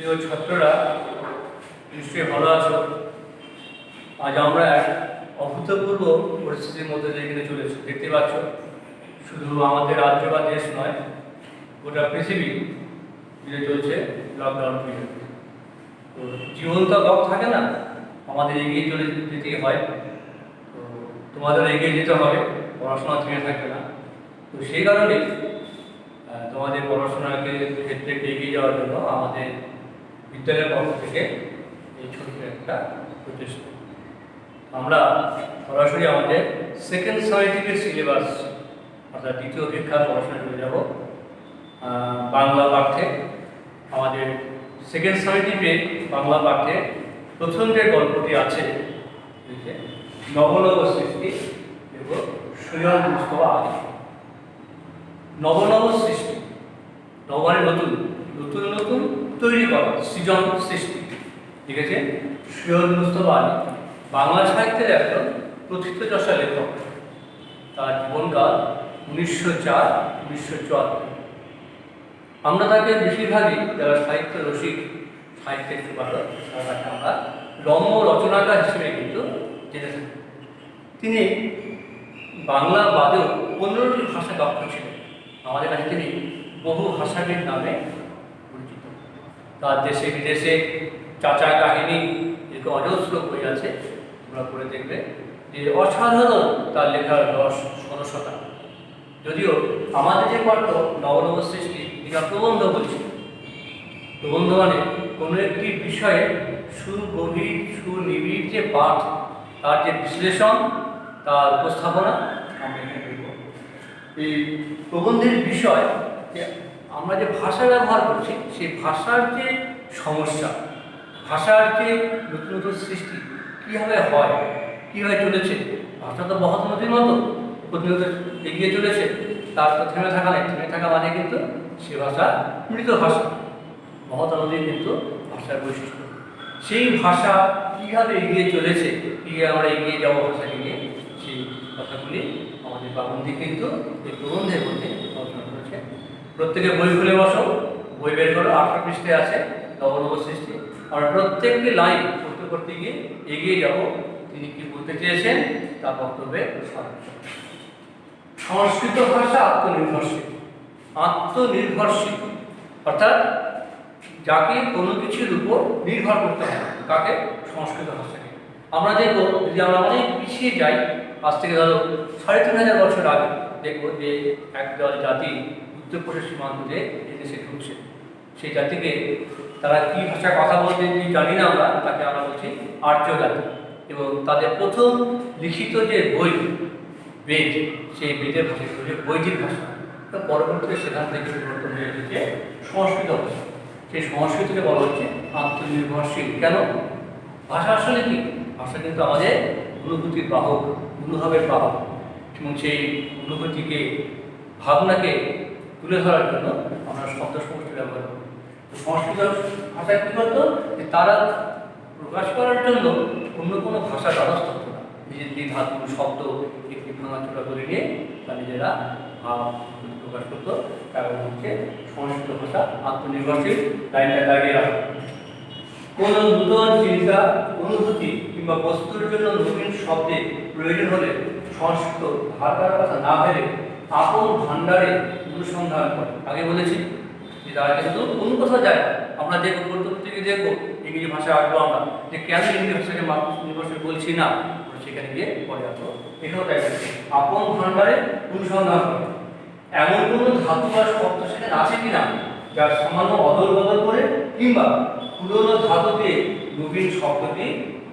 প্রিয় ছাত্ররা, নিশ্চয়ই ভালো আছো। আজ আমরা এক অভূতপূর্ব পরিস্থিতির মধ্যে দিয়ে চলেছি। দেখতে পাচ্ছ, শুধু আমাদের রাজ্য বা দেশ নয়, গোটা পৃথিবী জুড়ে চলছে লকডাউন পিরিয়ড। তো জীবন তো লক থাকে না, আমাদের এগিয়ে চলে যেতেই হয়। তো তোমাদের এগিয়ে যেতে হবে, পড়াশোনা থেমে থাকবে না। তো সেই কারণে তোমাদের পড়াশোনাকে ক্ষেত্রে এগিয়ে যাওয়ার জন্য আমাদের বিদ্যালয়ের পক্ষ থেকে এই ছোট্ট একটা প্রচেষ্টা। আমরা সরাসরি আমাদের সেকেন্ড সামেটিভের সিলেবাস অর্থাৎ দ্বিতীয় শিক্ষার পড়াশোনা চলে যাব। বাংলা পাঠ্যে আমাদের সেকেন্ড সামেটিভে বাংলা পাঠ্যে প্রথম যে গল্পটি আছে, নবনব সৃষ্টি এবং সৈয়দ মুস্তফা আলী। নবনব সৃষ্টি, নবানে নতুন নতুন নতুন তৈরি করা, সৃজন সৃষ্টি, ঠিক আছে। সৈয়দ মুস্তফা আলী বাংলা সাহিত্যের একজন প্রথিতযশা লেখক। তার জীবনকাল 1904-1974। আমরা তাকে বেশিরভাগই যারা সাহিত্য রসিক, সাহিত্যের সুপাঠক, তার কাছে আমরা রম্য রচনাকার হিসেবে কিন্তু জেনে থাকি। তিনি বাংলা বাদেও 15টি ভাষা দক্ষ ছিলেন। আমাদের কাছে তিনি বহু ভাষাবিদ নামে পরিচিত। তার দেশে বিদেশে চাচা কাহিনী এরকম অজস্র বই আছে, তোমরা পড়ে দেখবে যে অসাধারণ তার লেখার রস, সরসতা। যদিও আমাদের যে পাঠ্য নবনব সৃষ্টি, এটা প্রবন্ধ বলছি। প্রবন্ধ মানে কোনো একটি বিষয়ে সুগভীর সুনিবিড় যে পাঠ, তার যে বিশ্লেষণ, তার উপস্থাপনা আমরা এখানে দেখব। এই প্রবন্ধের বিষয় যে আমরা যে ভাষা ব্যবহার করছি, সেই ভাষার যে সমস্যা, ভাষার যে নতুন নতুন সৃষ্টি কীভাবে হয়, কীভাবে চলেছে। ভাষা তো বহুত নদীর মতো প্রতিনিয়ত এগিয়ে চলেছে, তার তো থেমে থাকা নেই। থেমে থাকা মানে কিন্তু সে ভাষা মৃত ভাষা। মহৎ নদীর কিন্তু ভাষার বৈশিষ্ট্য। সেই ভাষা কীভাবে এগিয়ে চলেছে, কীভাবে আমরা এগিয়ে যাবো ভাষাকে নিয়ে, সেই কথাগুলি আমাদের বাবন্দি কিন্তু এই প্রবন্ধের মধ্যে আলোচনা করেছে। প্রত্যেকে বই খুলে বসো, বই বের করো। 18 পৃষ্ঠায় আছে নবনব সৃষ্টি। আমরা প্রত্যেকটি লাইন পড়তে পড়তে গিয়ে এগিয়ে যাব তিনি কি বলতে চেয়েছেন তার বক্তব্যে। সংস্কৃত ভাষা আত্মনির্ভরশীল। আত্মনির্ভরশীল অর্থাৎ যাকে কোনো কিছুর উপর নির্ভর করতে হয়, কাকে? সংস্কৃত ভাষাকে। আমরা দেখবো, যদি আমরা অনেক পিছিয়ে যাই, আজ থেকে ধরো 3500 বছর আগে, দেখবো যে একদল জাতি উত্তরপ্রদেশ সীমান্ত দিয়ে এদেশে ঢুকছে। সেই জাতিকে তারা কী ভাষায় কথা বলতে জানি না, তাকে আমরা বলছি আর্য জাতি। এবং তাদের প্রথম লিখিত যে বই বেদ, সেই বেদের ভাষা ছিল বৈদিক ভাষা। পরবর্তীতে সেখান থেকে পরিবর্তন হয়ে এসেছে সংস্কৃত ভাষা। সেই সংস্কৃতকে বলা হচ্ছে আত্মনির্ভরশীল। কেন? ভাষা আসলে কি? ভাষা কিন্তু আমাদের অনুভূতির বাহক, অনুভবের বাহক। এবং সেই অনুভূতিকে, ভাবনাকে তুলে ধরার জন্য আমরা শব্দ সমষ্টি ব্যবহার করি। সংস্কৃত ভাষায় কী করতো, যে তারা প্রকাশ করার জন্য অন্য কোনো ভাষা দ্বারস্থ হতো না। নিজেদের ধাতু শব্দ একটি ভাঙাচোরা করে নিয়ে তা নিজেরা ভাব প্রকাশ করতো। এবং হচ্ছে সংস্কৃত ভাষা আত্মনির্ভরশীল। লাইনটা দাঁড়িয়ে রাখো। কোনো নূতন চিন্তা, অনুভূতি কিংবা বস্তুর জন্য নতুন শব্দের প্রয়োজন হলে সংস্কৃত ধার করার কথা না ভেবে আপন ভাণ্ডারে অনুসন্ধান করে। আগে বলেছি যে তারা কিন্তু অন্য কোথাও যায়। আমরা দেখবো পরবর্তীকে দেখবো ইংরেজি ভাষা আসবো আমরা, যে কেন ইংরেজি ভাষাকে নির্ভরশীল বলছি না, সেখানে গিয়ে পরে আসবো। এখানেও তাই আপন ভাণ্ডারে অনুসন্ধান করে। এমন কোনো ধাতু বা শব্দ সেখানে আছে কিনা যার সামান্য অদল বদল করে কিংবা পুরনো ধাতু দিয়ে নবীন শব্দটি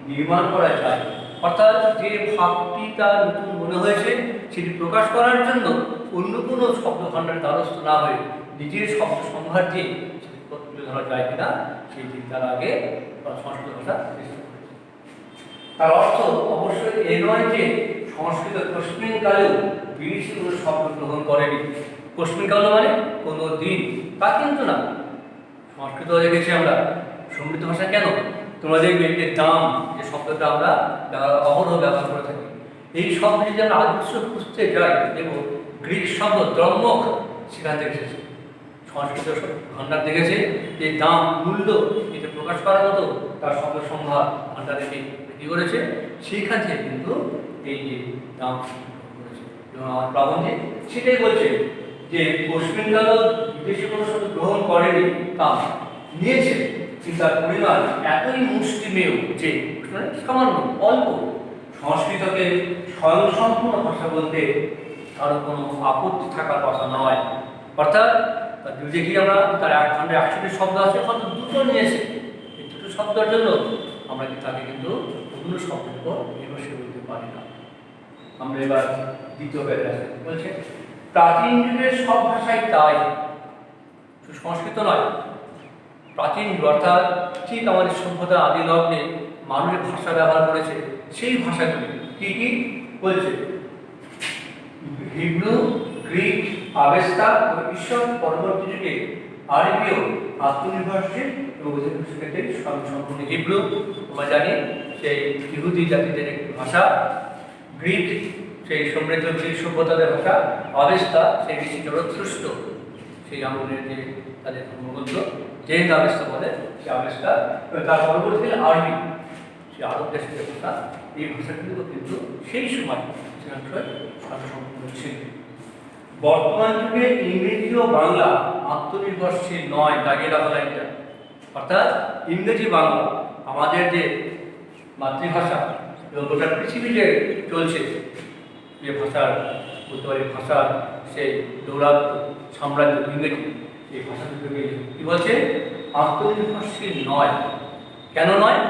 নির্মাণ করা যায়। অর্থাৎ যে ভাবটি তার নতুন মনে হয়েছে, সেটি প্রকাশ করার জন্য অন্য কোনো শব্দ ভাণ্ডারের দ্বারস্থ না হয়ে নিজের শব্দ সম্ভার দিয়ে সেটি তুলে ধরা যায় কিনা, সেই চিন্তার আগে সংস্কৃত ভাষা সৃষ্টি করেছে। তার অর্থ অবশ্যই এ নয় যে সংস্কৃত কোশ্মিনকালেও বিদেশি কোনো শব্দ গ্রহণ করেনি। কোশ্মিনকাল মানে কোনো দিন, তা কিন্তু না। সংস্কৃত দেখেছি আমরা সমৃদ্ধ ভাষা। কেন? তোমরা দেখবে যে দাম, যে শব্দটা আমরা অহরহ ব্যবহার করে থাকি, এই শব্দ যদি আমরা আদর্শ খুঁজতে যাই, দেখব গ্রিক শব্দ দ্রম্মক সেখান থেকে এসেছে। সংস্কৃত ভাণ্ডার দেখেছে যে দাম মূল্য এটা প্রকাশ করার মতো তার শব্দ সম্ভার ভাণ্ডারে কি করেছে, সেইখান থেকে কিন্তু এই যে দাম করেছে। এবং আমার প্রাবন্ধিক সেটাই বলছে যে পশ্চিমকাল বিদেশি কোনো শব্দ গ্রহণ করেনি, তা নিয়েছে, কিন্তু তার পরিমাণ এতই মুষ্টিমেয় যে সামান্য অল্প সংস্কৃতকে স্বয়ংসম্পূর্ণ ভাষা বলতে কারো কোনো আপত্তি থাকার কথা নয়। অর্থাৎ যদি দেখি আমরা তার 161 শব্দ আছে, হয়তো দুটো নিয়েছে, এই দুটো শব্দের জন্য আমরা তাকে কিন্তু অন্য শব্দের উপর নির্ভরশীল বলতে পারি না। আমরা এবার দ্বিতীয় প্যারাগ্রাফে বলছে প্রাচীন যুগের সব ভাষাই তাই, সংস্কৃত নয়, প্রাচীন যুগ অর্থাৎ ঠিক আমাদের সভ্যতা আদি লগ্নে মানুষের ভাষা ব্যবহার করেছে সেই ভাষাগুলি কি কি বলছে, হিব্রু, গ্রিক, আবেস্তা ও ঈশ্বর পরবর্তী যুগে আরবীয় আত্মনির্ভরশীল এবং ক্ষেত্রে সম্পূর্ণ হিব্রু আমরা জানি সেই ইহুদি জাতিদের একটি ভাষা, গ্রিক সেই সমৃদ্ধ গ্রিক সভ্যতাদের ভাষা, আবেস্তা সেই ঋষি জরথ্রুষ্ট সেই আমলের যে তাদের ধর্মগ্রন্থ যে আবেস্তা বলে সে আবেস্তা, তার পরবর্তীতে আরবি সেই আরব দেশের ভাষা, এই ভাষাগুলো কিন্তু সেই সময় সম্পূর্ণ ছিল। বর্তমান যুগে ইংরেজি ও বাংলা আত্মনির্ভরশীল নয়, দাগিয়ে রাখা লাইনটা, অর্থাৎ ইংরেজি বাংলা আমাদের যে মাতৃভাষা এবং গোটা পৃথিবী যে চলছে যে ভাষার বলতে পারি ভাষার সেই দৌরাত্ম সাম্রাজ্য ইংরেজি, এই ভাষা দুটোকে কি বলছে আত্মনির্ভরশীল নয়। কেন নয়?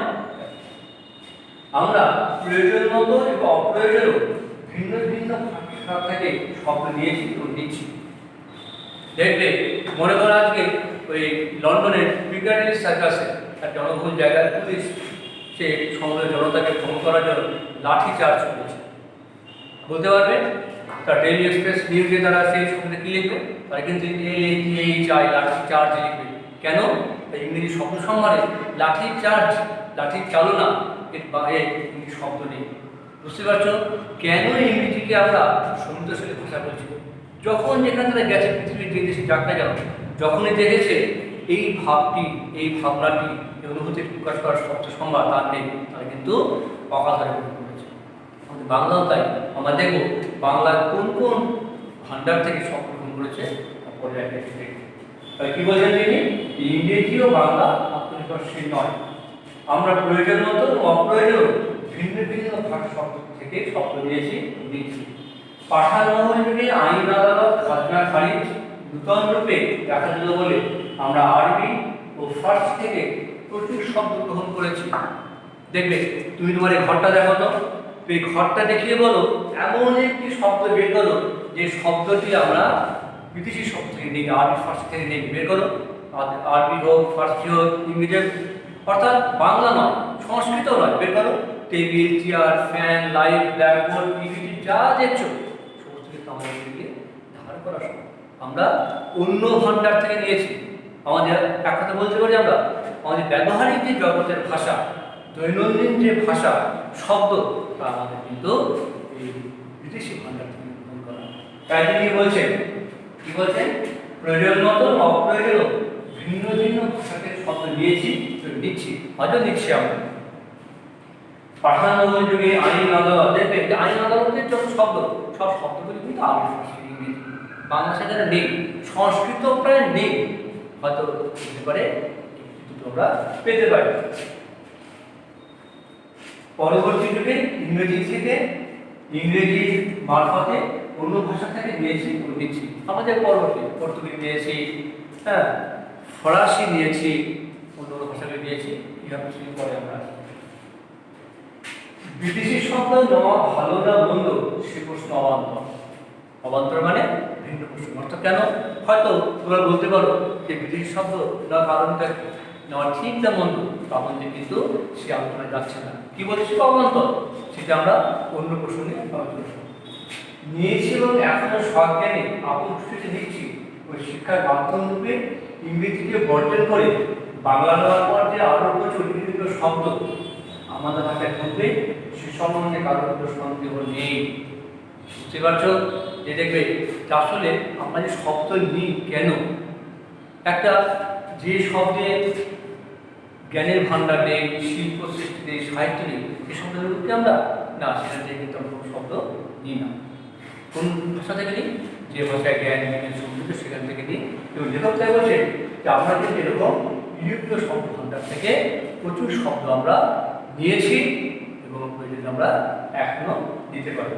আমরা প্রয়োজন মতো এবং অপ্রয়োজনও ভিন্ন ভিন্ন ভাষা থেকে শব্দ নিয়েছি এবং নিচ্ছি। দেখবে মনে করো আজকে ওই লন্ডনের পিকাডিলি সার্কাসে একটা জনবহুল জায়গায় পুলিশ সে সমগ্র জনতাকে ভ্রমণ করার জন্য লাঠি চার্জ করেছে। বলতে পারবে তার ডেইলি এক্সপ্রেস নিউজে তারা সেই সম্বন্ধে কী লিখবে, তারা কিন্তু এই চাই লাঠি চার্জ লিখবে। কেন? ইংরেজি শব্দ সম্ভারে লাঠি চার্জ, লাঠি চালনা এর বাইরে ইংরেজি শব্দ নেই। বুঝতে পারছো কেন ইংরেজিকে আমরা সমৃদ্ধশালী ভাষা বলছি? যখন যেখানে তারা গেছে পৃথিবীর যে দেশে যাক না কেন, যখনই দেখেছে এই ভাবটি, এই ভাবনাটি, এই অনুভূতি প্রকাশ করার শব্দ সম্ভার তার নেই, তারা কিন্তু অকাধারে গ্রহণ করেছে। আমাদের বাংলাও তাই, আমরা দেখবো বাংলার কোন কোন ভাণ্ডার থেকে শব্দ গ্রহণ করেছে তারপরে তাহলে কি বলছেন তিনি, ইংরেজি ও বাংলা আত্মনির্ভরশীল নয়, আমরা প্রয়োজন মতো অপ্রয়োজন ভিন্ন ভিন্ন ভাষা শব্দ থেকে শব্দ নিয়েছি নিচ্ছি। পাঠান মহল যুগে আইন আদালত খাজনা খারিজ নূতন রূপে দেখা দিল বলে আমরা আরবি ও ফার্সি থেকে প্রচুর শব্দ গ্রহণ করেছি। দেখবে তুমি তোমার এই ঘরটা দেখো তো, এই ঘরটা দেখিয়ে বলো এমন একটি শব্দ বের করো যে শব্দটি আমরা বিদেশি শব্দ থেকে নিই, আরবি ফার্সি থেকে নিই, বের করো। আরবি হোক, ফার্সি হোক, ইংরেজি, অর্থাৎ বাংলা নয়, সংস্কৃত নয়, বের করো। Table, chair, fan, light, blackboard, TV যা দেখছো সমস্ত কিছু আমাদের দিয়ে ধার করা সম্ভব। আমরা অন্য ভাণ্ডার থেকে নিয়েছি। আমাদের এক কথা বলতে পারি আমরা আমাদের ব্যবহারিক যে জগতের ভাষা, দৈনন্দিন যে ভাষা শব্দ, তা আমাদের কিন্তু এই বিদেশি ভাণ্ডার থেকে গ্রহণ করা। তাই তিনি বলছেন, কি বলছেন, প্রয়োজন মতো অপ্রয়োজনও ভিন্ন ভিন্ন ভাষাকে শব্দ নিয়েছি, নিচ্ছি, হয়তো নিচ্ছি আমরা। পাঠান মহল যুগে আইন আদালত, দেখবে আইন আদালতের যত শব্দ, সব শব্দগুলি কিন্তু আরবি ভাষা, ইংরেজি, বাংলা সেখানে নেই, সংস্কৃত প্রায় নেই, হয়তো হতে পারে তোমরা পেতে পারি। পরবর্তী যুগে ইংরেজি থেকে, ইংরেজির মারফতে অন্য ভাষা থেকে নিয়েছি ও নিচ্ছি। আমাদের পরবর্তী পর্তুগিজ নিয়েছি, হ্যাঁ, ফরাসি নিয়েছি, অন্য ভাষাকে নিয়েছি, ইহা পরে আমরা বিদেশি শব্দ নেওয়া ভালো না মন্দ সে প্রশ্ন অবান্তর। অবান্তর মানে ভিন্ন প্রশ্ন। অর্থাৎ কেন? হয়তো তোমরা বলতে পারো যে বিদেশি শব্দ নেওয়ার কারণটা নেওয়া ঠিক না মন্দ, তখন কিন্তু সে আলোচনায় যাচ্ছে না। কি বলছে সেটা অবান্তর, সেটা আমরা অন্য প্রসঙ্গে আলোচনা নিয়েছি এবং এখনো সজ্ঞানে আপন খুশিতে নিচ্ছি। ওই শিক্ষার মাধ্যম রূপে ইংরেজিকে বর্জন করে বাংলা নেওয়ার পর যে আরো প্রচুর বিভিন্ন শব্দ আমাদের ভাষায় ঢুকবে সে সম্বন্ধে কারোর সন্দেহ নেই। বুঝতে পারছো যে দেখবে আসলে আমরা যে শব্দ নিই কেন, একটা যে শব্দে জ্ঞানের ভাণ্ডার নেই, শিল্প সৃষ্টি নেই, সাহিত্য নেই, সেই শব্দের কি আমরা না, সেখান থেকে কিন্তু আমরা কোনো শব্দ নিই না। কোন ভাষা থেকে নিই? যে ভাষায় জ্ঞান বিজ্ঞান সমৃদ্ধ সেখান থেকে নিই। এবং লেখক তাই বলছেন যে আমরা কিন্তু এরকম ইউরোপীয় শব্দ ভাণ্ডার থেকে প্রচুর শব্দ আমরা নিয়েছি এবং প্রয়োজন আমরা এখনো দিতে পারি।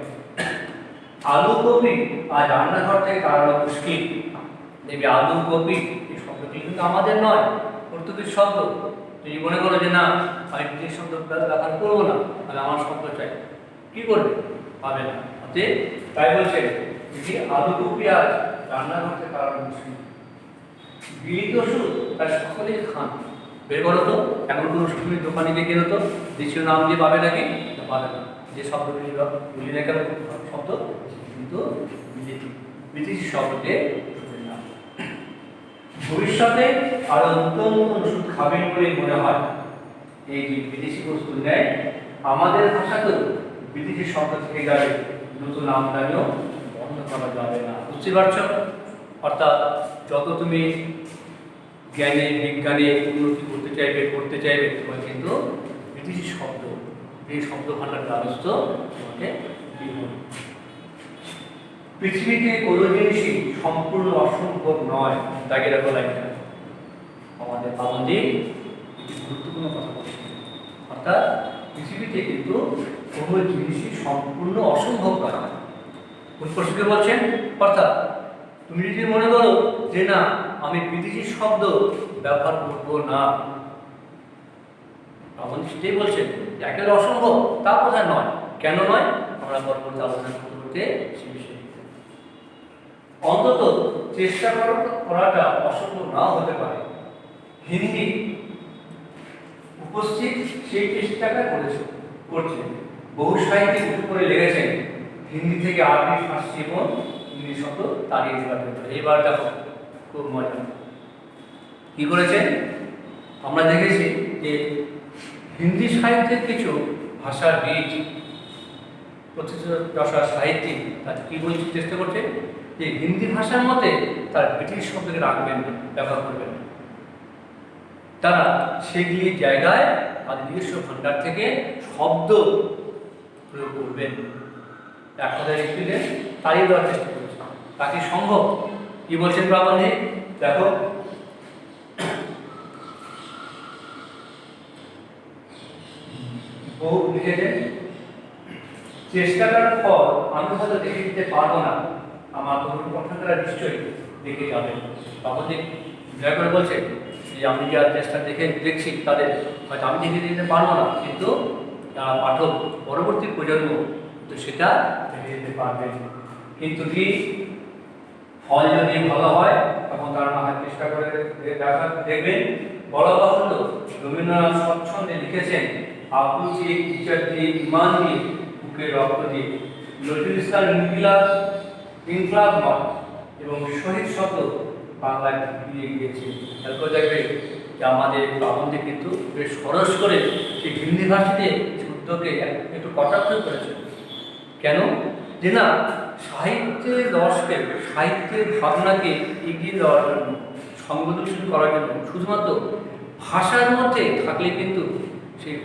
আলু কপি আর রান্নাঘর থেকে তাড়ানো মুশকিল। দেখবি আলু কপি এই শব্দটি কিন্তু আমাদের নয়, পর্তুগিজ শব্দ। যদি মনে করো যে না আমি ব্রিটিশ শব্দ ব্যবহার করবো না, তাহলে আমার শব্দ চাই, কি করবে? পাবে না। তাই বলছে যদি আলু কপি আর রান্নাঘর থেকে তাড়ানো মুশকিল। বিলিত ওষুধ তার সকলেই খান। বের করো তো এমন কোনো ওষুধ তুমি দোকানে গিয়ে কেনো তো, দেশীয় নাম দিয়ে পাবে নাকি? পাবে না। যে শব্দগুলি বলি না কেন শব্দ কিন্তু বিদেশি শব্দ দিয়ে ওষুধের নাম। ভবিষ্যতে আরো নতুন ওষুধ খাবেন বলে মনে হয়। এই যে বিদেশি বস্তু নেয় আমাদের ভাষাতেও বিদেশি শব্দ থেকে যাবে, নতুন আমদানিও বন্ধ করা যাবে না। বুঝতে পারছো? অর্থাৎ যত তুমি জ্ঞানে বিজ্ঞানে উন্নতি করতে চাইবে তোমার কিন্তু বিদেশি শব্দ, এই শব্দ ভাণ্ডার দ্বারস্থ তোমাকে পৃথিবীতে কোনো জিনিসই সম্পূর্ণ অসম্ভব নয়। তাকে দেখো লাইনটা আমাদের পাবন্দি একটি গুরুত্বপূর্ণ কথা বলছে। অর্থাৎ পৃথিবীতে কিন্তু কোনো জিনিসই সম্পূর্ণ অসম্ভব নয়। কোন প্রসঙ্গে বলছেন? অর্থাৎ তুমি যদি মনে করো যে না আমি বিদেশি শব্দ ব্যবহার করবো না, তখন সেটাই বলছেন একেবারে অসম্ভব তা কথা নয়। কেন নয় আমরা পরবর্তী আলোচনা করতে সে বিষয়ে। অন্তত চেষ্টা করাটা অসম্ভব নাও হতে পারে। হিন্দি উপস্থিত সেই চেষ্টাটা করছেন। বহু সাহিত্যিক উঠে করে লেগেছেন হিন্দি থেকে আরবি, ফার্সি এবং ইংলিশ শব্দ তাড়িয়ে দেওয়ার জন্য। এইবার দেখো খুব মজা কি করেছেন। আমরা দেখেছি যে হিন্দি সাহিত্যের কিছু ভাষার বীজ প্রতিষ্ঠা সাহিত্যিক তাদের কি বলতে চেষ্টা করছে যে হিন্দি ভাষার মতে তার ব্রিটিশ শব্দকে রাখবেন, ব্যবহার করবেন। তারা সেগুলি জায়গায় তাদের নিজস্ব ভাণ্ডার থেকে শব্দ প্রয়োগ করবেন। এক কথায় স্টুডেন্ট তাড়িয়ে দেওয়ার চেষ্টা করছে। তাকে সম্ভব? কি বলছেন প্রাবন্ধিক? দেখো বহু লিখেছেন চেষ্টাটার ফল আমি হয়তো দেখে দিতে পারবো না, আমার তরুণ পক্ষান্তরা নিশ্চয়ই দেখে যাবেন। প্রাবন্ধিক দয়া করে বলছে যে আমি যা চেষ্টা দেখছি তাদের হয়তো আমি দেখে দিতে পারবো না, কিন্তু যারা পাঠক পরবর্তী প্রজন্ম তো সেটা দেখে দিতে পারবেন। কিন্তু কি ফল যদি ভালো হয় তখন তারা না হয় চেষ্টা করে দেখবেন। বলা বাহুল্য রবীন্দ্রনাথ স্বচ্ছন্দে লিখেছেন আব্দুল দিয়ে, ইচ্ছার দিয়ে, ইমান দিয়ে, বুকে রক্ত দিয়ে। নজরুল ইসলাম ইনকলাব মত এবং শহীদ শব্দ বাংলায় দিয়ে গিয়েছে। তারপর দেখবে যে আমাদের প্রাবন্ধে কিন্তু বেশ সরস করে সেই হিন্দি ভাষাতে শুদ্ধকে একটু কটাক্ষ করেছে। কেন? যে না সাহিত্যের রসকে, সাহিত্যের ভাবনাকে এগিয়ে দেওয়ার জন্য, সংবেদনশীল করার জন্য শুধুমাত্র ভাষার মধ্যে থাকলে কিন্তু সেই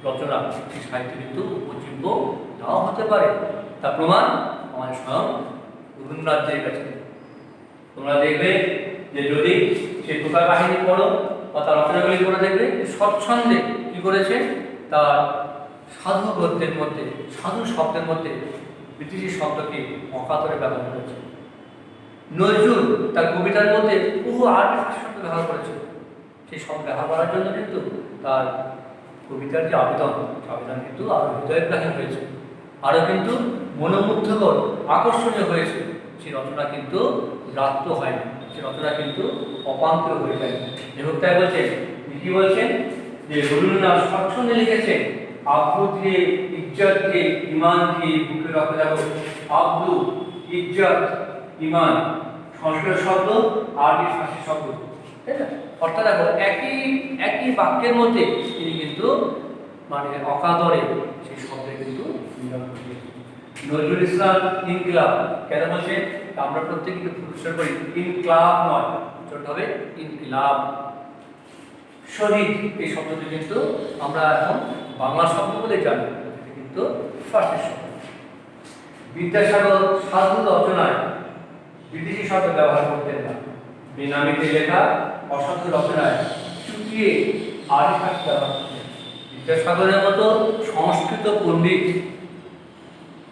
রচনা, সেই সাহিত্য কিন্তু উপজীব্য নাও হতে পারে। তা প্রমাণ আমাদের স্বয়ং রবীন্দ্রনাথের কাছে। তোমরা দেখবে যে যদি সেই টোকা কাহিনী পড়ো বা তার রচনাগুলি পড়ে দেখবে স্বচ্ছন্দে কি করেছে, তার সাধু গদ্যের মধ্যে, সাধু শব্দের মধ্যে বিদেশি শব্দকে অকাতরে ব্যবহার করেছে। নজরুল তার কবিতার মধ্যে বহু আরবি শব্দ ব্যবহার করেছে। সেই শব্দ ব্যবহার করার জন্য কিন্তু তার কবিতার যে আবেদন কিন্তু আরো হৃদয়গ্রাহী হয়েছে, আরো কিন্তু মনোমুগ্ধকর, আকর্ষণীয় হয়েছে। সেই রচনা কিন্তু ব্রাত্য হয়নি, সেই রচনা কিন্তু অপান্তর হয়ে যায়। লেখক তাই বলছেন, কি বলছেন যে রবীন্দ্রনাথ স্বচ্ছন্দে লিখেছেন আব্দু দিয়ে, ইজ্জত দিয়ে, ইমান দিয়ে বুকে রক্ত যাবো। আব্দু, ইজ্জত, ইমান সংস্কৃত শব্দ, আরবি ফার্সি শব্দ, তাই না? অর্থাৎ দেখো একই বাক্যের মধ্যে তিনি কিন্তু মানে অকাতরে সেই শব্দে কিন্তু নজরুল ইসলাম ইনকিলাব কেন বলছে আমরা প্রত্যেকে উচ্চারণ করি ইনক্লাব নয়, উচ্চারণ হবে ইনকিলাব। শহীদ এই শব্দটি কিন্তু আমরা এখন বাংলা শব্দ বলে জানি, কিন্তু ফার্সি শব্দ। বিদ্যাসাগর সাধু রচনায় বিদেশি শব্দ ব্যবহার করতেন না। বেনামিতে লেখা অসাধু রচনায় চুটিয়ে আরবি ভাষা ব্যবহার করতেন। বিদ্যাসাগরের মতো সংস্কৃত পণ্ডিত,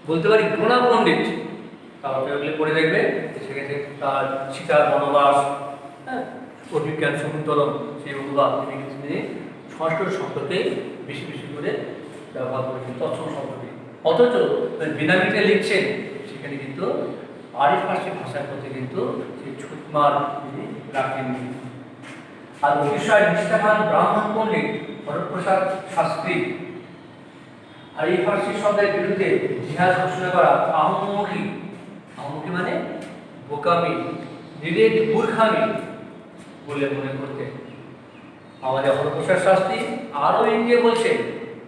বলতে পারি গুণা পণ্ডিত, তার ওগুলি পড়ে দেখবে, সেক্ষেত্রে তার সীতার বনবাস, হ্যাঁ, অভিজ্ঞান সমুদ্রম, সেই অনুবাদ তিনি সংস্কৃত শব্দকে বেশি বেশি করে ব্যবহার করেছেন, তৎসম শব্দকে। অথচ বেনামিতে লিখছেন, সেখানে কিন্তু আরবি ফার্সি ভাষার প্রতি কিন্তু সেই ছুটমার তিনি রাখেননি। আর অতিশয় নিষ্ঠাবান ব্রাহ্মণ পণ্ডিত হরপ্রসাদ শাস্ত্রী আরবি ফার্সি শব্দের বিরুদ্ধে জিহাদ ঘোষণা করা আহমমুখী, আহমমুখী মানে বোকামি, নিরেট মূর্খামি বলে মনে করতেন। আমাদের হরপ্রসাদ শাস্ত্রী আরও এগিয়ে বলছেন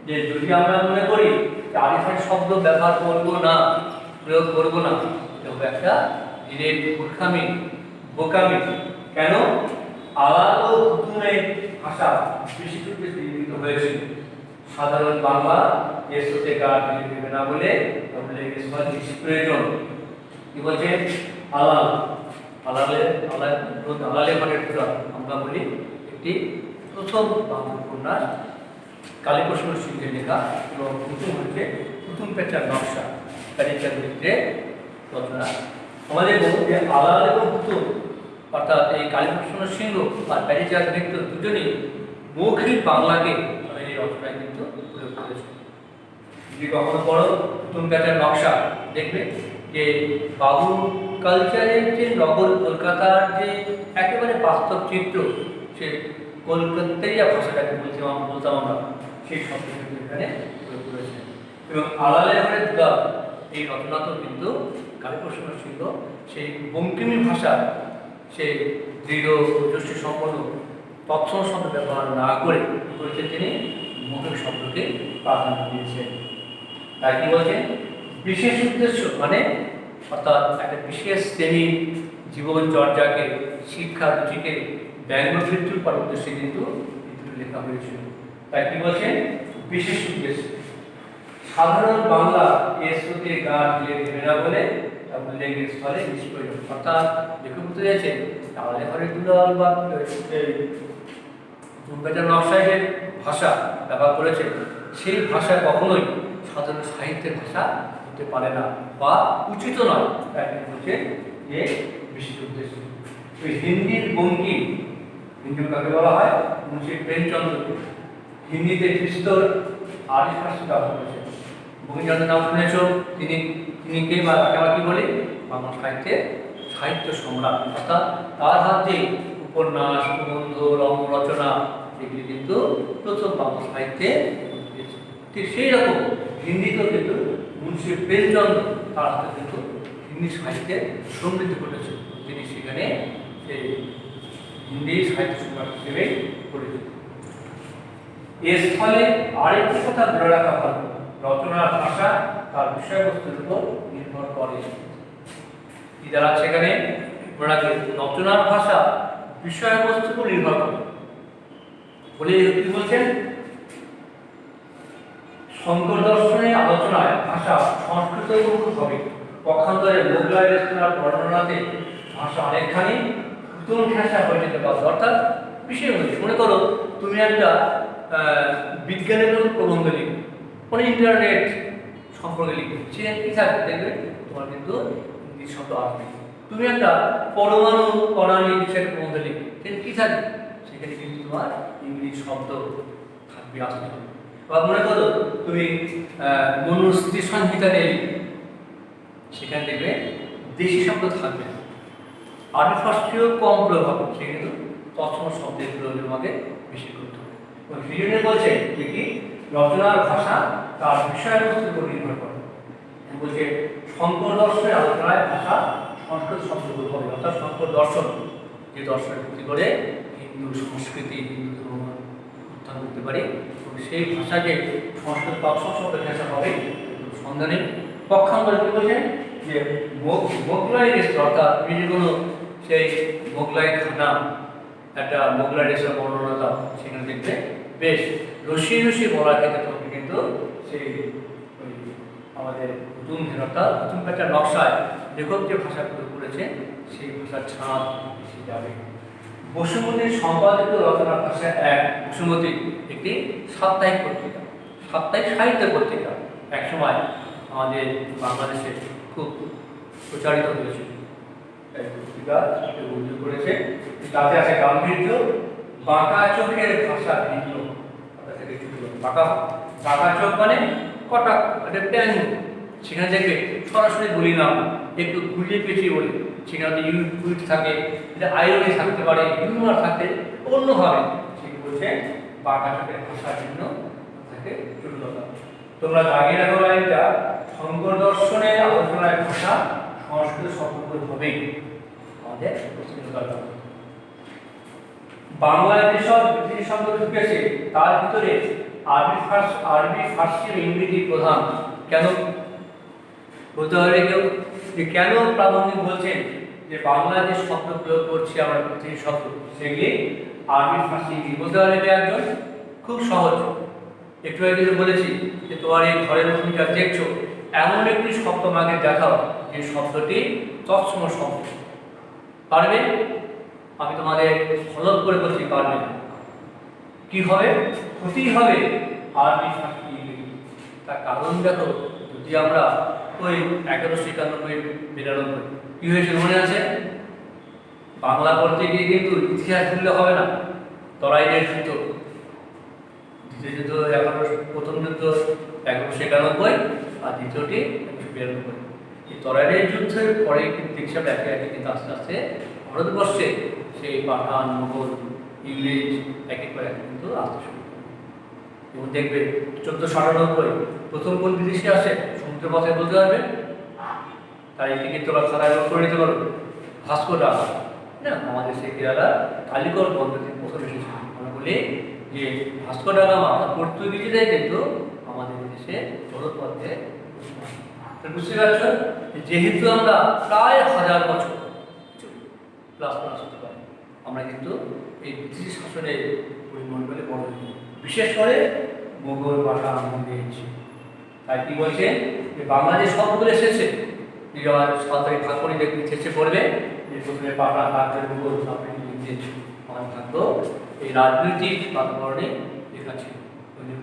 যে যদি আমরা মনে করি যে আরবি ফার্সি শব্দ ব্যবহার করবো না, প্রয়োগ করবো না, এটা একটা নিরেট মূর্খামি, বোকামি। কেন? আলাদা হুতুমের ভাষা বেশি রূপে নির্মিত হয়েছে। সাধারণ বাংলা এর সাথে গাঢ় মিল দেবে না বলে প্রয়োজন। কি বলছেন? আলাল, আলালে আলালে মানে আমরা বলি একটি প্রথম বাংলা উপন্যাস, কালীপ্রসন্ন সিংহের লেখা, এবং প্রথম হচ্ছে প্রথম পেঁচার নকশা, প্যারিচার ভিত্তিতে রচনা। আমাদের যে আলাল এবং হুতুম, অর্থাৎ এই কালীপ্রসন্ন সিংহ আর প্যারিচাঁদ মিত্র দুজনেই মৌখিক বাংলাকে এই রচনায় কিন্তু প্রয়োগ করেছে। যদি কখনো পড়ো প্রথম প্যাচার নকশা, দেখবে যে বাবু কালচারের যে নগর কলকাতার যে একেবারে বাস্তব চিত্র, সে কলকাতাইয়া ভাষাটাকে বলতাম আমরা, সেই শব্দ কিন্তু এখানে প্রয়োগ করেছে। এবং আলালের দুলাল এই রচনাতেও কিন্তু কালীপ্রসন্ন সিংহ সেই বঙ্কিমী ভাষা, সেই দৃঢ় ওজস্বী সম্পন্ন তৎসম শব্দ ব্যবহার না করে করেছেন তিনি মৌখিক শব্দকে প্রাধান্য দিয়েছেন। তাই কি বলছেন? বিশেষ উদ্দেশ্য মানে অর্থাৎ একটা বিশেষ শ্রেণীর জীবনচর্যাকে, শিক্ষা রুচিকে ব্যঙ্গবৃত্তির করার উদ্দেশ্যে কিন্তু লেখা হয়েছিল। তাই কি বলছেন? বিশেষ উদ্দেশ্য। সাধারণ বাংলা এর সাথে গাঢ় মিল দেবে না বলে উল্লেখের স্থলে নিষ্প্রয়োজন। অর্থাৎ লেখক বলতে চাইছেন তাহলে ঘরে দুলাল বা নকশায় যে ভাষা ব্যবহার করেছে, সেই ভাষা কখনোই সাধারণ সাহিত্যের ভাষা হতে পারে না বা উচিত নয়। তাই হচ্ছে যে বিশেষ উদ্দেশ্য। হিন্দির বঙ্কিম, হিন্দি কাকে বলা হয়? মুন্সি প্রেমচন্দ্রকে। হিন্দিতে খ্রিস্টর আরবি ফার্সি ব্যবহার করেছেন। বঙ্কিমচন্দ্রের নাম শুনেছ, তিনি কে বা তাকে আমরা কি বলি? বাংলা সাহিত্যের সাহিত্য সম্রাট। অর্থাৎ তার হাতে উপন্যাস, প্রবন্ধ, রম্য রচনা এগুলি কিন্তু প্রথম বাংলা সাহিত্যে। ঠিক সেই রকম হিন্দিতেও কিন্তু মুন্সি প্রেমচন্দ্র তার হাতে কিন্তু হিন্দি সাহিত্যে সমৃদ্ধ ঘটেছে। তিনি সেখানে সেই হিন্দি সাহিত্য সম্রাট হিসেবে পরিচিত। এর ফলে আরেকটি কথা ধরে রাখা ভালো, রচনার ভাষা তার বিষয়বস্তুর উপর নির্ভর করে। কি দ্বারা সেখানে রচনার ভাষা বিষয়বস্তুর উপর নির্ভর করে বলে কি বলছেন? শঙ্কর দর্শনের আলোচনায় ভাষা সংস্কৃত হবে, পক্ষান্তরে মোগলাই রেস্তোরাঁর বর্ণনাতে ভাষা অনেকখানি নতুন ভাষা হয়ে যেতে পারে। অর্থাৎ বিষয় অনুযায়ী মনে করো তুমি একটা বিজ্ঞানের প্রবন্ধ লিখবে, কোনো ইন্টারনেট সম্পর্কে লিখবে, সেখানে কী থাকবে দেখবে তোমার কিন্তু ইংলিশ শব্দ আসবে। তুমি একটা পরমাণু কণালী বিষয়ের প্রবন্ধ লিখবে, সেখানে কী থাকবে? সেখানে কিন্তু তোমার ইংলিশ শব্দ থাকবে, আসবে। বা মনে করো তুমি মনুস্মৃতি সংহিতা নিয়ে লিখবে, সেখানে দেখবে দেশি শব্দ থাকবে, আরবি ফার্সিও কম প্রয়োগ হবে, সে কিন্তু তৎসম শব্দের প্রয়োগ তোমাকে বেশি করতে হবে। বলছে যে কি রচনার ভাষা তার বিষয়বস্তুর উপর নির্ভর করে। বলছে শঙ্কর দর্শনের আলোচনায় ভাষা সংস্কৃত শব্দ হবে, অর্থাৎ শঙ্কর দর্শন যে দর্শনের ভিত্তি করে হিন্দু সংস্কৃতি, হিন্দু ধর্ম উত্থান করতে পারে, সেই ভাষাকে সংস্কৃত তৎসম শব্দের ভাষা হবে সন্ধানে। পক্ষান্তরে কি বলছে? যে মোগলাই রেস্তোরাঁ, অর্থাৎ যেগুলো সেই মোগলাই খানা, একটা মোগলাই রেস্তোরাঁ বর্ণনা দাও, সেখানে দেখবে বেশ রসি রসি বলা খেতে তোমাকে কিন্তু সেই ওই আমাদের হুতুম অর্থাৎ হুতুম একটা নকশায় লেখক যে ভাষা প্রয়োগ করেছে সেই ভাষার ছাঁদ এসে যাবে। বসুমতীর সম্পাদিত রচনা ভাষা এক। বসুমতী একটি সাপ্তাহিক পত্রিকা, সাপ্তাহিক সাহিত্য পত্রিকা, একসময় আমাদের বাংলাদেশে খুব প্রচারিত হয়েছিল। এই পত্রিকা উল্লেখ করেছে, তাতে আছে গাম্ভীর্য, বাঁকা চোখের ভাষা ভিন্ন। বাঁকা বাঁকা চোখ মানে কটাক, একটা প্যান, সেখানে দেখবে সরাসরি বলি না, একটু ঘুরিয়ে পেঁচিয়ে বলি, সেখানে ইউনিট থাকে, আইরনি থাকতে পারে, হিউমার থাকতে অন্যভাবে ঠিক বলছে বাঁকা চোখের ভাষা ভিন্ন থাকে জটিলতা। তোমরা দাগিয়ে রাখো লাইনটা, শঙ্কর দর্শনের আলোচনায় ভাষা সংস্কৃত সম্পর্ক হবেই আমাদের দরকার। বাংলায় যেসব ব্রিটিশ শব্দ ঢুকেছে তার ভিতরে আরবি ফার্সি ও ইংরেজি প্রধান। কেন বলতে হবে কেউ যে কেন প্রাবন্ধিক বলছেন যে বাংলায় যে শব্দ প্রয়োগ করছি আমরা ব্রিটিশ শব্দ, সেগুলি আরবি ফার্সি ইংরেজি। বলতে পারবে একজন খুব সহজ, একটু আগে বলেছি যে তোমার এই ঘরের মধ্যে যা দেখছো এমন একটি শব্দ আমাকে দেখাও যে শব্দটি তৎসম শব্দ। পারবে? আমি তোমাদের হলপ করে বলছি পারবে না। কি হবে? ক্ষতি হবে আরবি ফার্সি ইংরেজি। তার কারণ দেখো, যদি আমরা ওই 1191-92 কি হয়েছিল মনে আছে? বাংলা পড়তে গিয়ে কিন্তু ইতিহাস ভুললে হবে না। তরাইয়ের যুদ্ধ, দ্বিতীয় যুদ্ধ প্রথম যুদ্ধ 1191 আর দ্বিতীয়টি 1192। এই তরাইয়ের যুদ্ধের পরে কিন্তু দেখছিলাম একে একে কিন্তু আস্তে আস্তে ভারতবর্ষে সেই পাঠান, মুঘল, ইংরেজ এক এক করে কিন্তু আসতে শুরু করে। এবং দেখবে 1498 প্রথম কোন বিদেশি আসে সমুদ্র পথে বলতে পারবে? তাই টিকিট তোলা খাতায় নোট করে নিতে পারো, ভাস্কো দা গামা। না, আমাদের সেই কেরালা কালিকট বন্দরে প্রথম এসেছিল। আমরা বলি যে ভাস্কো দা গামা পর্তুগিজরাই কিন্তু আমাদের দেশে জলপথে। বুঝতে পারছো? যেহেতু আমরা প্রায় 1000 বছর প্লাস হতে পারি, আমরা কিন্তু এই ব্রিটিশ শাসনের পরিমণ্ডলে বড় হই, বিশেষ করে মোগল, পাঠান, ইংরেজ। তাই কি বলছে যে বাংলাদেশ শব্দগুলো এসেছে, সরকারি ভাগ করে দেখবি শেষে পড়বে যে প্রথমে পাঠান, তারপরে মুঘল, তারপরে ইংরেজ। আমার থাকতো এই রাজনৈতিক বাতাবরণে লেখা ছিল।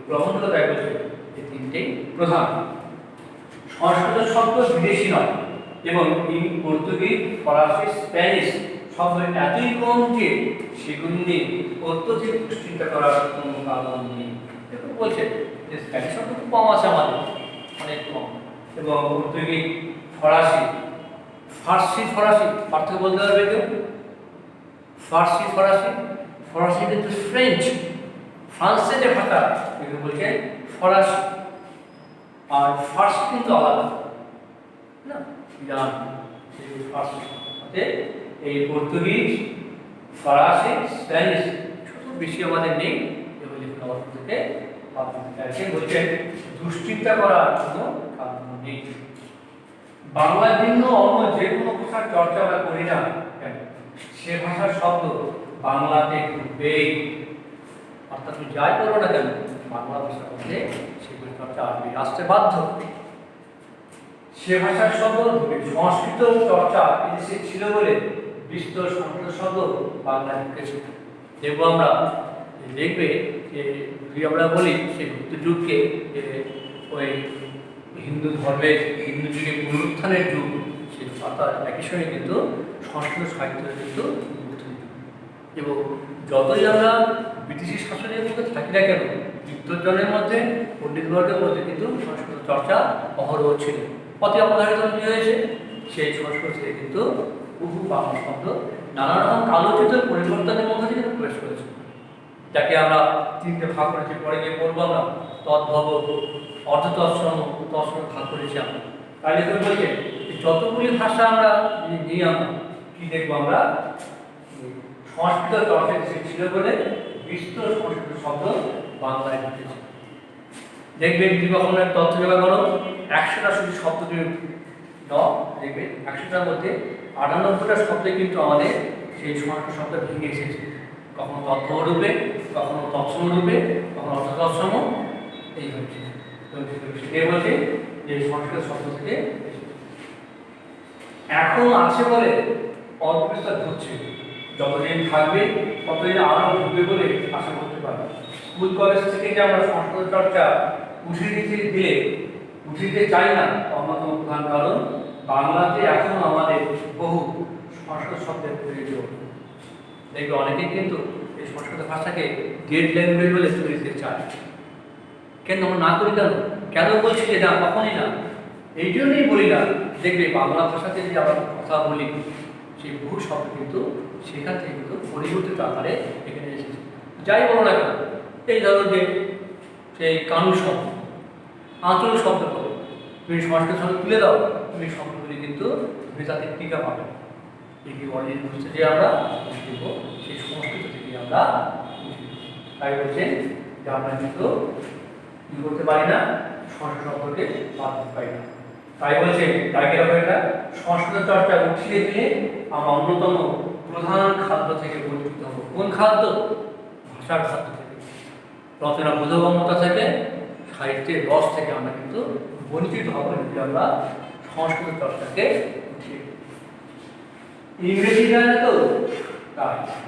প্রবন্ধ তাই বলছে এই তিনটেই প্রধান। সংস্কৃত শব্দ বিদেশি নয় এবং পর্তুগিজ, ফরাসি, স্প্যানিশ শব্দ এতই কম যে সেগুলি নিয়ে অত্যধিক দুশ্চিন্তা করার কোনো কারণ নেই। এরকম বলছে যে স্প্যানিশ শব্দ খুব কম আছে আমাদের, অনেক কম। এবং পর্তুগিজ, ফরাসি, ফরাসি পার্থক্য বলতে পারবে কেউ? ফরাসি ফরাসি কিন্তু ফ্রেঞ্চ, ফ্রান্সের যে ভাষা এগুলো বলছে ফরাসি, আর ফার্সি কিন্তু আলাদা না, ইরান ফার্সি। এই পর্তুগিজ, ফরাসি, স্প্যানিশ শুধু বেশি আমাদের নেই, এগুলি থেকে বলছেন দুশ্চিন্তা করার কোনো কারণ নেই। বাংলা ভিন্ন অন্য যে কোনো ভাষার চর্চা আমরা করি না কেন, সে ভাষার শব্দ বাংলাতে ঢুকবেই। অর্থাৎ তুমি যাই করো না কেন, বাংলা ভাষার মধ্যে সেগুলি চর্চা আসবে, আসতে বাধ্য। সে ভাষার শব্দ সংস্কৃত চর্চা এদেশে ছিল বলে বিস্তর সংস্কৃত শব্দ বাংলায় ঢুকেছে। দেখবো আমরা, দেখবে যে যদি আমরা বলি সেই গুপ্ত যুগকে যে ওই হিন্দু ধর্মের, হিন্দু যুগের পুনরুত্থানের যুগ, সে অর্থাৎ একই সঙ্গে কিন্তু সংস্কৃত সাহিত্যের কিন্তু এবং যতই আমরা ব্রিটিশ শাসনের মধ্যে থাকি না কেন, বিদ্বজ্জনের মধ্যে, পণ্ডিতবর্গের মধ্যে কিন্তু সংস্কৃত চর্চা অহরহ ছিল। অতি অবধারিত কী হয়েছে? সেই সংস্কৃত থেকে কিন্তু বহু বাংলা শব্দ নানা রকম কালোচিত পরিবর্তনের মধ্যে কিন্তু প্রবেশ করেছে, যাকে আমরা তিনটে ভাগ করেছি। পরে গিয়ে বলবো আমরা তদ্ভব, অর্ধতৎসম, তৎসম ভাগ করেছি আমরা। তাই জন্য বলছে যতগুলি ভাষা আমরা নিয়ে আমরা কি দেখবো, আমরা সংস্কৃত চর্চা ছিল বলে বিস্তর সংস্কৃত শব্দ বাংলায় ঢুকেছে। দেখবে যদি কখনো তথ্য জোগাড় করো 100টা শুধু শব্দ তুমি দেখবে 100টার মধ্যে 98টা শব্দে কিন্তু আমাদের সেই সংস্কৃত শব্দ ভেঙে এসেছে, কখনো তৎসম রূপে, কখনো তৎসম রূপে, কখনো অর্থতৎসম, এই হচ্ছে। সেটাই বলছে যে সংস্কৃত শব্দ থেকে এখন আছে বলে অল্প বিস্তার ঘটছে, যতদিন থাকবে ততদিন আরো ঢুকবে বলে আশা করতে পারি। স্কুল কলেজ থেকে যে আমরা সংস্কৃত চর্চা উঠিয়ে দিতে চাই না, অন্যতম প্রধান কারণ বাংলাতে এখন আমাদের বহু সংস্কৃত শব্দের প্রয়োজন। দেখবে অনেকে কিন্তু এই সংস্কৃত ভাষাকে ডেড ল্যাঙ্গুয়েজ বলে তুলে দিতে চায়। কেন আমরা না করি? কেন বলছি যে না, কখনই না। এই জন্যই বলি না, দেখবে বাংলা ভাষাতে যে আমরা কথা বলি সেই বহু শব্দ কিন্তু সেখান থেকে কিন্তু পরিবর্তিত আকারে এখানে এসেছে। যাই বলো না কেন, এই ধরো যে সেই কানু শব্দ, আঞ্চলিক শব্দ করো, তুমি সংস্কৃত শব্দ তুলে দাও, তুমি শব্দগুলি কিন্তু ভেতাতে টিকা পাবে। এই অরিজিন বুঝতে যে আমরা শিখব সেই সংস্কৃত থেকে আমরা বুঝি। তাই বলছেন যে আমরা কিন্তু কী করতে পারি না, সংস্কৃত শব্দকে বাদ দিতে পারি না। তাই বলছে দাগের ব্যাপারটা সংস্কৃত চর্চা উঠিয়ে দিলে আমরা অন্যতম প্রধান খাদ্য থেকে বঞ্চিত হব। কোন খাদ্য? ভাষার খাদ্য থেকে, রচনা বোধগম্যতা থেকে, সাহিত্যের রস থেকে আমরা কিন্তু বঞ্চিত হব যদি আমরা সংস্কৃত চর্চাকে উঠিয়ে। ইংরেজি জানে তো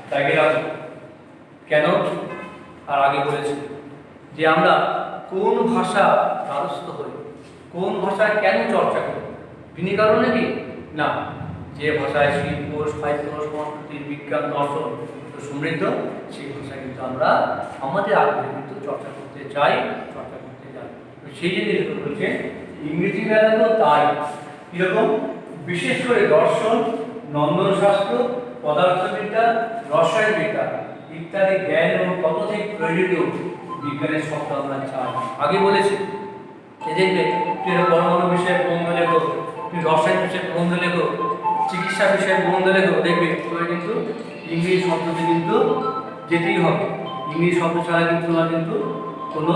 তাই গেলাম কেন? আর আগে বলেছি যে আমরা কোন ভাষা দ্বারস্থ হই, কোন ভাষায় কেন চর্চা করি, বিনি কারণে কি না, যে ভাষায় শিল্প, সাহিত্য, সংস্কৃতি, বিজ্ঞান, দর্শন সমৃদ্ধ, সেই ভাষায় কিন্তু আমরা আমাদের আগ্রহে কিন্তু চর্চা করতে চাই। সেই জন্য বলছে ইংরেজি মেলা তো তাই কিরকম, বিশেষ করে দর্শন, নন্দনশাস্ত্র, পদার্থবিদ্যা, রসায়নবিদ্যা ইত্যাদি জ্ঞান এবং ততোধিক প্রয়োজনীয় বিজ্ঞানের শব্দ আমরা চাই। আগে বলেছি এদেরকে তুই পরমাণু বিষয়ে প্রবন্ধ লেখো, তুই রসায়ন বিষয়ে প্রবন্ধ লেখো, চিকিৎসা বিষয়ে প্রবন্ধ লেখো, দেখবে তোমরা কিন্তু ইংরেজি শব্দতে কিন্তু যেতেই হবে। ইংরেজি শব্দ ছাড়া কিন্তু তোমার কিন্তু কোনো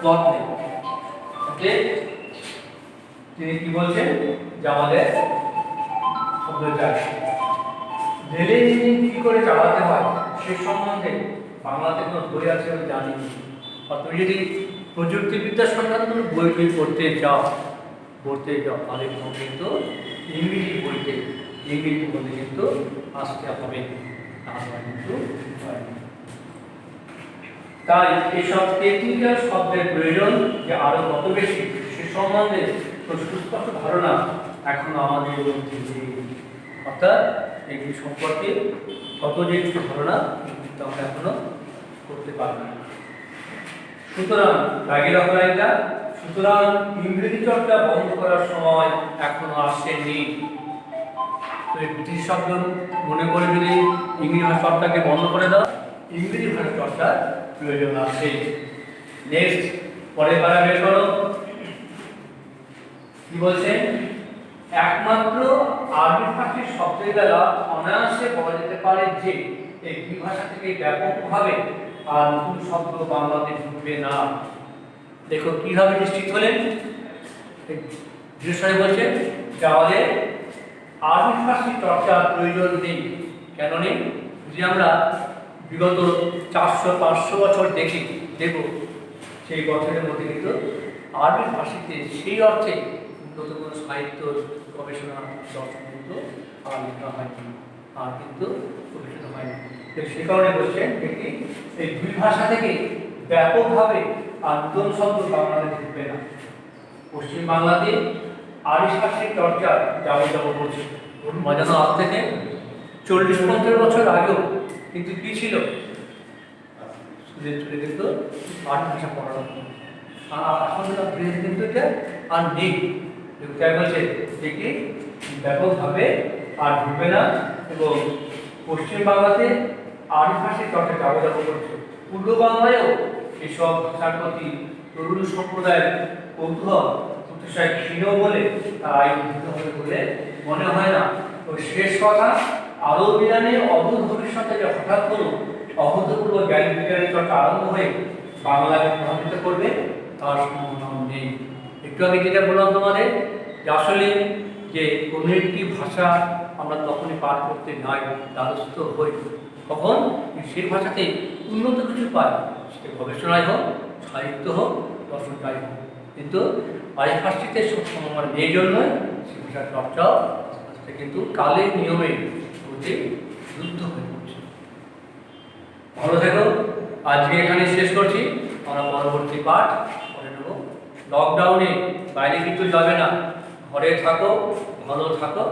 পথ নেই। তিনি কি বলছেন যে আমাদের শব্দ চাই, রেলের ইঞ্জিন কি করে চালাতে হয় সে সম্বন্ধে বাংলাতে কোনো বই আছে আমি জানি। আর তুমি যদি প্রযুক্তিবিদ্যা সংক্রান্ত বই পড়তে যাও তাহলে কিন্তু ইংরেজি বইতে ইংরেজি বইতে কিন্তু আসতে হবে, তাহলে কিন্তু তাই এসব টেকনিক্যাল শব্দের প্রয়োজন যে আরো কত বেশি সে সম্বন্ধে সুস্পষ্ট ধারণা এখনো আমাদের মধ্যে নেই। অর্থাৎ এগুলি সম্পর্কে কত যে কিছু ধারণা কিন্তু আমরা এখনো করতে পারি না। সুতরাং সুতরাং ইংরেজি চর্চা বন্ধ করার সময় এখনো আসেনি। তো এই ব্রিটিশ শব্দ মনে করে যদি ইংরেজি ভাষা চর্চাকে বন্ধ করে দাও, ইংরেজি ভাষা চর্চার প্রয়োজন আছে। নেক্সট পরের পারা বের করো, কি বলছেন? একমাত্র আরবি ভাষার শব্দের দ্বারা অনায়াসে বলা যেতে পারে যে এই দুই ভাষা থেকে ব্যাপকভাবে আর নতুন শব্দ বাংলাতে ঢুকবে না। দেখো কিভাবে নিশ্চিত হলেন? বিশেষ বলছেন যে আমাদের আরবি ভাষার চর্চার প্রয়োজন নেই। কেন নেই? যদি আমরা বিগত 400-500 বছর দেখব সেই বছরের মধ্যে কিন্তু আরবি ভাষাতে সেই অর্থে উন্নত কোনো সাহিত্য, গবেষণা, দর্শন কিন্তু আর লেখা হয়নি, আর কিন্তু প্রকাশিত হয়নি। সে কারণে বলছেন দেখি এই দুই ভাষা থেকে ব্যাপকভাবে আর নতুন শব্দ বাংলাতে ঢুকবে না। পশ্চিম বাংলাতে আরবি ভাষার চর্চা যাবো বলছে মজানো আজ থেকে 40-50 বছর আগেও কিন্তু কি ছিল, স্কুলে কিন্তু আরবি ভাষা পড়ানো, আর এখন কিন্তু এটা আর নেই। বলছে দেখি ব্যাপকভাবে আর ঢুকবে না, এবং পশ্চিম বাংলাতে আরবি ভাষার চর্চা যাবো করছে। পূর্ব বাংলায়ও এসব ভাষার প্রতি তরুণ সম্প্রদায়ের কৌতূহল অতিশয় ক্ষীণ বলে তার আয়োজিত হবে বলে মনে হয় না। তো শেষ কথা, আরব ইরানে অদূর ভবিষ্যতে যে হঠাৎ কোনো অভূতপূর্ব জ্ঞান বিজ্ঞানের চর্চা আরম্ভ হয়ে বাংলাকে প্রভাবিত করবে তার সম্ভাবনা নেই। একটু আগে যেটা বললাম তোমাদের যে আসলে যে কোনো একটি ভাষা আমরা তখনই পাঠ করতে যাই, দ্বারস্থ হই, তখন সেই ভাষাতে উন্নত কিছু পাই, সেটা গবেষণায় হোক, সাহিত্য হোক, দর্শনটাই হোক। কিন্তু পারিভাষিকতে সবসময় আমার নেই জন্যই সে ভাষার চর্চাও আস্তে আস্তে কিন্তু কালের নিয়মে প্রতি যুদ্ধ হয়ে পড়ছে। ভালো থেকো, আজকে এখানে শেষ করছি, আমরা পরবর্তী পাঠ করে নেব। লকডাউনে বাইরে কিন্তু যাবে না, ঘরে থাকো, ভালো থাকো।